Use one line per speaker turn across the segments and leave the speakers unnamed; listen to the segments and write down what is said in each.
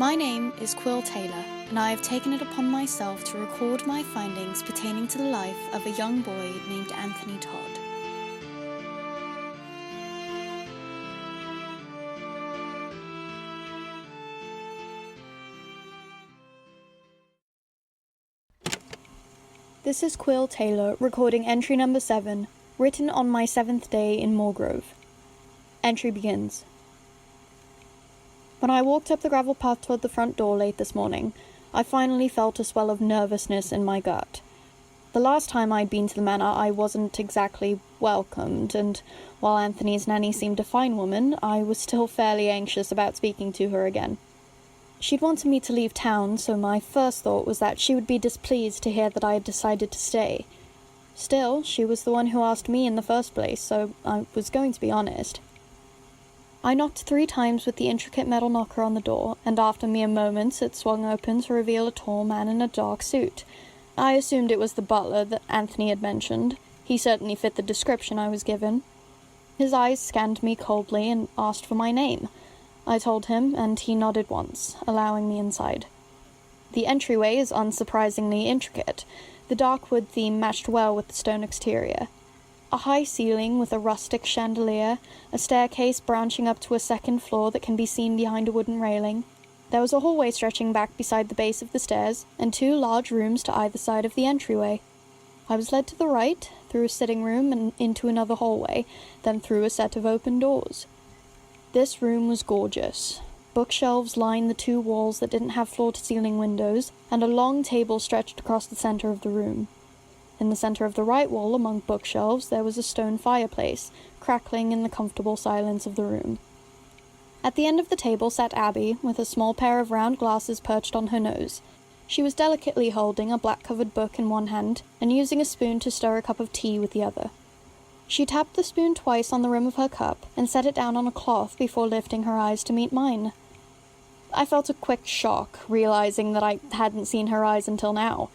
My name is Quill Taylor, and I have taken it upon myself to record my findings pertaining to the life of a young boy named Anthony Todd. This is Quill Taylor recording entry number 7, written on my 7th day in Moorgrove. Entry begins. When I walked up the gravel path toward the front door late this morning, I finally felt a swell of nervousness in my gut. The last time I'd been to the manor, I wasn't exactly welcomed, and while Anthony's nanny seemed a fine woman, I was still fairly anxious about speaking to her again. She'd wanted me to leave town, so my first thought was that she would be displeased to hear that I had decided to stay. Still, she was the one who asked me in the first place, so I was going to be honest. I knocked 3 times with the intricate metal knocker on the door, and after mere moments it swung open to reveal a tall man in a dark suit. I assumed it was the butler that Anthony had mentioned. He certainly fit the description I was given. His eyes scanned me coldly and asked for my name. I told him, and he nodded once, allowing me inside. The entryway is unsurprisingly intricate. The dark wood theme matched well with the stone exterior. A high ceiling with a rustic chandelier, a staircase branching up to a second floor that can be seen behind a wooden railing. There was a hallway stretching back beside the base of the stairs, and 2 large rooms to either side of the entryway. I was led to the right, through a sitting room and into another hallway, then through a set of open doors. This room was gorgeous. Bookshelves lined the 2 walls that didn't have floor-to-ceiling windows, and a long table stretched across the center of the room. In the center of the right wall, among bookshelves, there was a stone fireplace, crackling in the comfortable silence of the room. At the end of the table sat Abby, with a small pair of round glasses perched on her nose. She was delicately holding a black-covered book in one hand, and using a spoon to stir a cup of tea with the other. She tapped the spoon twice on the rim of her cup, and set it down on a cloth before lifting her eyes to meet mine. I felt a quick shock, realizing that I hadn't seen her eyes until now.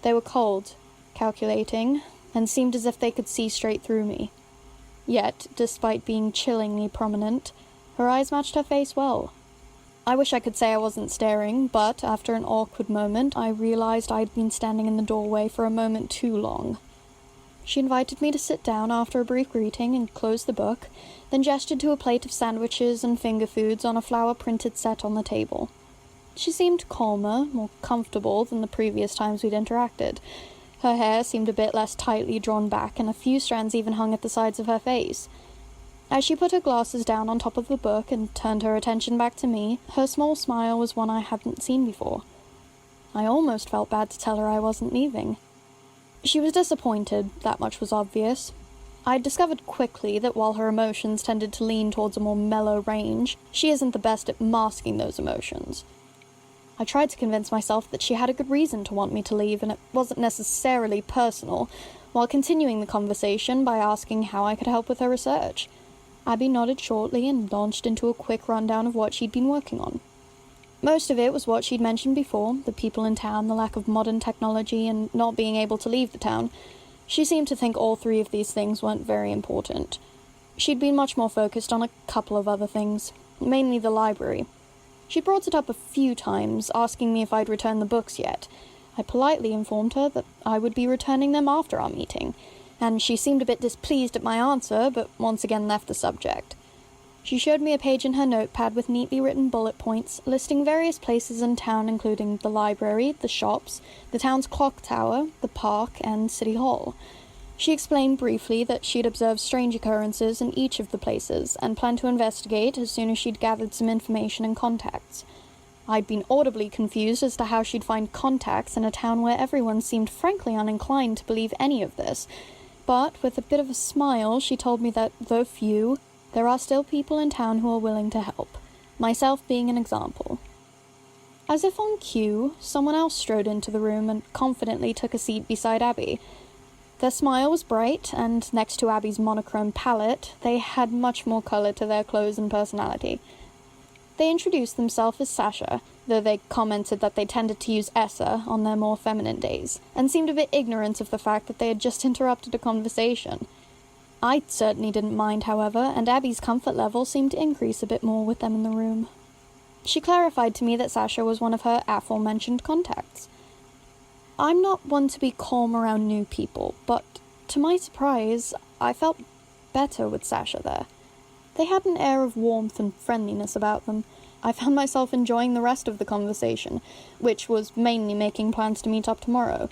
They were cold, calculating, and seemed as if they could see straight through me. Yet, despite being chillingly prominent, her eyes matched her face well. I wish I could say I wasn't staring, but after an awkward moment, I realized I'd been standing in the doorway for a moment too long. She invited me to sit down after a brief greeting and closed the book, then gestured to a plate of sandwiches and finger foods on a flower-printed set on the table. She seemed calmer, more comfortable than the previous times we'd interacted. Her hair seemed a bit less tightly drawn back, and a few strands even hung at the sides of her face. As she put her glasses down on top of the book and turned her attention back to me, her small smile was one I hadn't seen before. I almost felt bad to tell her I wasn't leaving. She was disappointed, that much was obvious. I'd discovered quickly that while her emotions tended to lean towards a more mellow range, she isn't the best at masking those emotions. I tried to convince myself that she had a good reason to want me to leave, and it wasn't necessarily personal, while continuing the conversation by asking how I could help with her research. Abby nodded shortly and launched into a quick rundown of what she'd been working on. Most of it was what she'd mentioned before, the people in town, the lack of modern technology, and not being able to leave the town. She seemed to think all 3 of these things weren't very important. She'd been much more focused on a couple of other things, mainly the library. She'd brought it up a few times, asking me if I'd returned the books yet. I politely informed her that I would be returning them after our meeting, and she seemed a bit displeased at my answer, but once again left the subject. She showed me a page in her notepad with neatly written bullet points, listing various places in town including the library, the shops, the town's clock tower, the park, and City Hall. She explained briefly that she'd observed strange occurrences in each of the places, and planned to investigate as soon as she'd gathered some information and contacts. I'd been audibly confused as to how she'd find contacts in a town where everyone seemed frankly uninclined to believe any of this, but with a bit of a smile she told me that, though few, there are still people in town who are willing to help, myself being an example. As if on cue, someone else strode into the room and confidently took a seat beside Abby. Their smile was bright, and next to Abby's monochrome palette, they had much more colour to their clothes and personality. They introduced themselves as Sasha, though they commented that they tended to use Essa on their more feminine days, and seemed a bit ignorant of the fact that they had just interrupted a conversation. I certainly didn't mind, however, and Abby's comfort level seemed to increase a bit more with them in the room. She clarified to me that Sasha was one of her aforementioned contacts. I'm not one to be calm around new people, but to my surprise, I felt better with Sasha there. They had an air of warmth and friendliness about them. I found myself enjoying the rest of the conversation, which was mainly making plans to meet up tomorrow.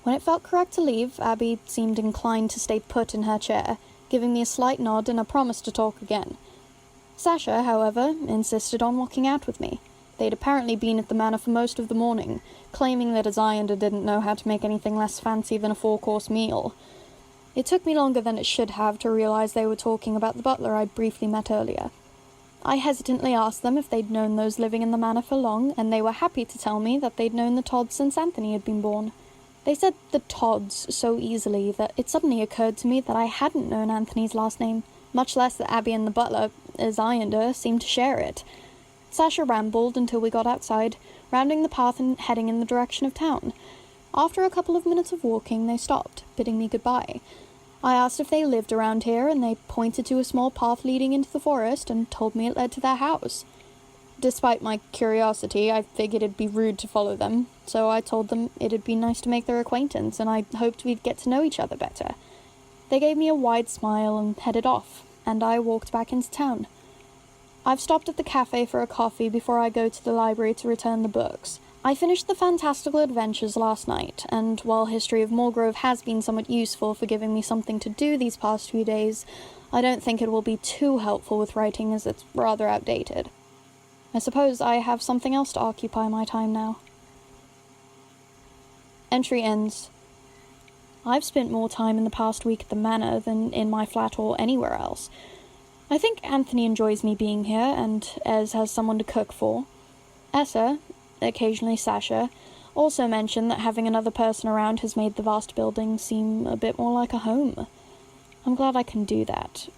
When it felt correct to leave, Abby seemed inclined to stay put in her chair, giving me a slight nod and a promise to talk again. Sasha, however, insisted on walking out with me. They'd apparently been at the manor for most of the morning, claiming that as Islander didn't know how to make anything less fancy than a 4-course meal. It took me longer than it should have to realize they were talking about the butler I'd briefly met earlier. I hesitantly asked them if they'd known those living in the manor for long, and they were happy to tell me that they'd known the Todds since Anthony had been born. They said the Todds so easily that it suddenly occurred to me that I hadn't known Anthony's last name, much less that Abby and the butler, as Islander, seemed to share it. Sasha rambled until we got outside, rounding the path and heading in the direction of town. After a couple of minutes of walking, they stopped, bidding me goodbye. I asked if they lived around here, and they pointed to a small path leading into the forest and told me it led to their house. Despite my curiosity, I figured it'd be rude to follow them, so I told them it'd be nice to make their acquaintance, and I hoped we'd get to know each other better. They gave me a wide smile and headed off, and I walked back into town. I've stopped at the cafe for a coffee before I go to the library to return the books. I finished the Fantastical Adventures last night, and while History of Moorgrove has been somewhat useful for giving me something to do these past few days, I don't think it will be too helpful with writing as it's rather outdated. I suppose I have something else to occupy my time now. Entry ends. I've spent more time in the past week at the manor than in my flat or anywhere else. I think Anthony enjoys me being here, and Ez has someone to cook for. Essa, occasionally Sasha, also mentioned that having another person around has made the vast building seem a bit more like a home. I'm glad I can do that.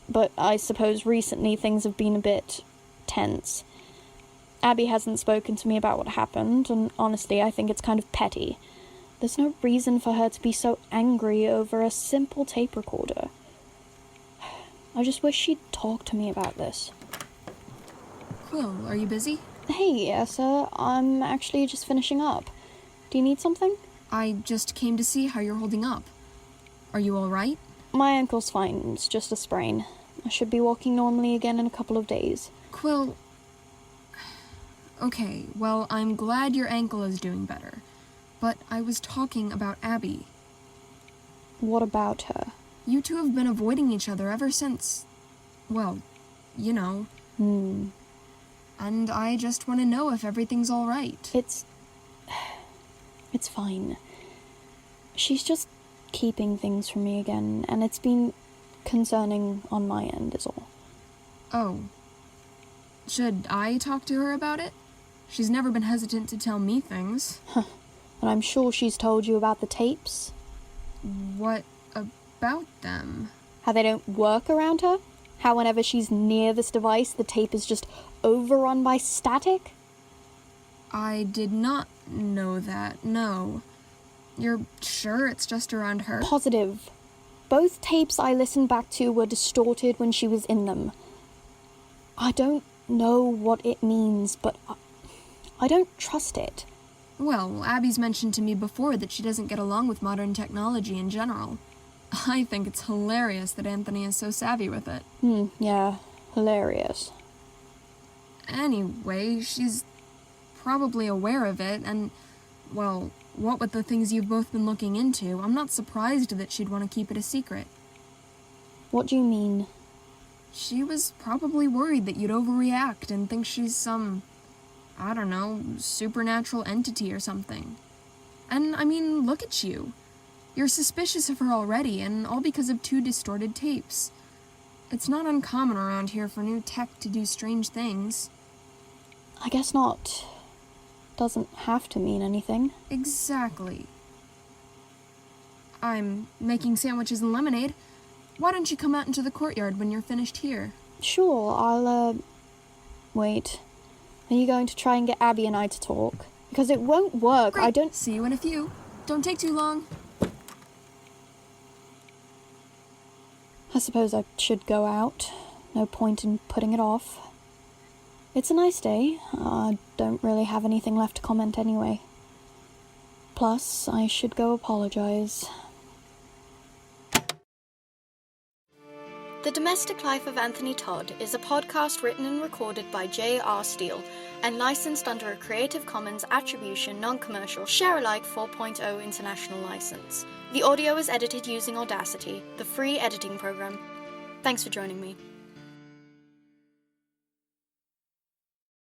But I suppose recently things have been a bit tense. Abby hasn't spoken to me about what happened, and honestly I think it's kind of petty. There's no reason for her to be so angry over a simple tape recorder. I just wish she'd talk to me about this.
Quill, are you busy?
Hey, Essa, I'm actually just finishing up. Do you need something?
I just came to see how you're holding up. Are you alright?
My ankle's fine, it's just a sprain. I should be walking normally again in a couple of days.
Quill... Okay, well, I'm glad your ankle is doing better. But I was talking about Abby.
What about her?
You two have been avoiding each other ever since... well, you know. And I just want to know if everything's alright.
It's fine. She's just keeping things from me again, and it's been concerning on my end is all.
Oh. Should I talk to her about it? She's never been hesitant to tell me things.
And I'm sure she's told you about the tapes.
What about them?
How they don't work around her? How whenever she's near this device, the tape is just overrun by static?
I did not know that, no. You're sure it's just around her?
Positive. Both tapes I listened back to were distorted when she was in them. I don't know what it means, but I don't trust it.
Well, Abby's mentioned to me before that she doesn't get along with modern technology in general. I think it's hilarious that Anthony is so savvy with it.
Yeah, hilarious.
Anyway, she's probably aware of it, and, well, what with the things you've both been looking into, I'm not surprised that she'd want to keep it a secret.
What do you mean?
She was probably worried that you'd overreact and think she's some, I don't know, supernatural entity or something. And, I mean, look at you. You're suspicious of her already, and all because of 2 distorted tapes. It's not uncommon around here for new tech to do strange things.
I guess not. Doesn't have to mean anything.
Exactly. I'm making sandwiches and lemonade. Why don't you come out into the courtyard when you're finished here?
Sure, I'll, wait. Are you going to try and get Abby and I to talk? Because it won't work.
Great.
I don't...
See you in a few. Don't take too long.
I suppose I should go out. No point in putting it off. It's a nice day. Don't really have anything left to comment anyway. Plus, I should go apologize. The Domestic Life of Anthony Todd is a podcast written and recorded by J.R. Steele and licensed under a Creative Commons Attribution Non-Commercial Share-alike 4.0 international license. The audio is edited using Audacity, the free editing program. Thanks for joining me.